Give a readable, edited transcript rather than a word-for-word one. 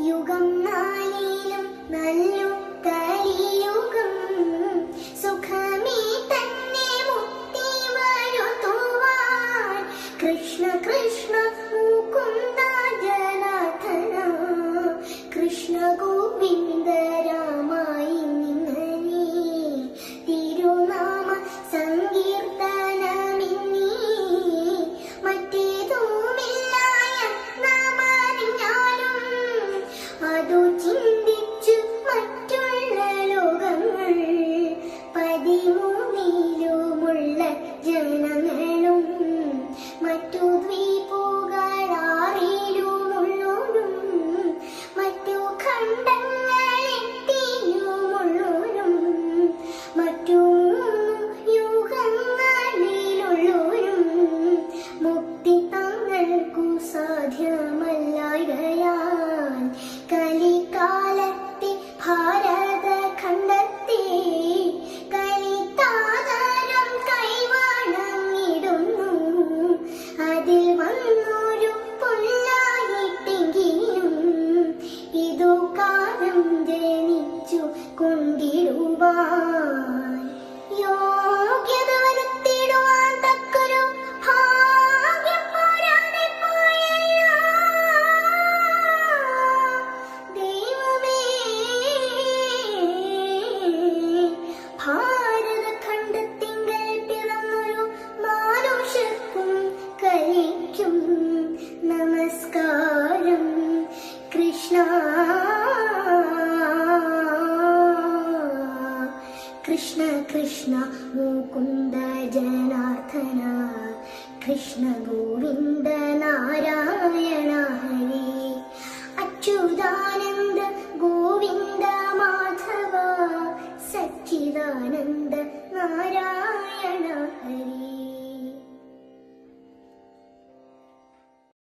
യുഗം നാലിലും നല്ലു കലിയുഗം സുഖമേ തന്നെ മുക്തി വരുത്തുവാൻ കൃഷ്ണ കൃഷ്ണ മുകുന്ദ ജനാർദ്ദന കൃഷ്ണ ഗോവിന്ദ രാമായി നിന്നേ തിരുനാമ സങ്കീർത്തനമിന്നീ മറ്റേതുമില്ല നാമറിഞ്ഞാലും അതു ചിന്തിച്ചു മറ്റുള്ള ലോകങ്ങൾ 13 ജനങ്ങളും മറ്റു ദ്വീപുകളാറിലുമുള്ളോരും മറ്റു ഖണ്ഡങ്ങളെത്തിയുമുള്ളോരും മറ്റു 3 യുഗങ്ങളിലുള്ളോരും മുക്തി തങ്ങൾക്കു സാധ്യമല്ലായകയാൽ കലികാലത്തെ ഭാരതഖണ്ഡത്തെ കലിതാതരം കൈവണങ്ങിടുന്നു അതിൽ വന്നൊരു പൊല്ലായിട്ടെങ്കിലും ഇതു കാലം ജനിച്ചു കൊണ്ടിടുവാൻ യോഗ്യത വരുത്തിടുവാൻ തക്കൊരു ഭാഗ്യം പോരാതെ പോയല്ലോ ദൈവമേ ഭാരതഖണ്ഡത്തിങ്കൽ പിറന്നൊരു മാനുഷർക്കും കലിക്കും നമസ്കാരം കൃഷ്ണ കൃഷ്ണ കൃഷ്ണ മുകുന്ദ ജനാർദ്ദന കൃഷ്ണ ഗോവിന്ദ നാരായണ ഹരി അച്യുതാനന്ദ ഗോവിന്ദ മാധവ സച്ചിദാനന്ദ നാരായണ ഹരി.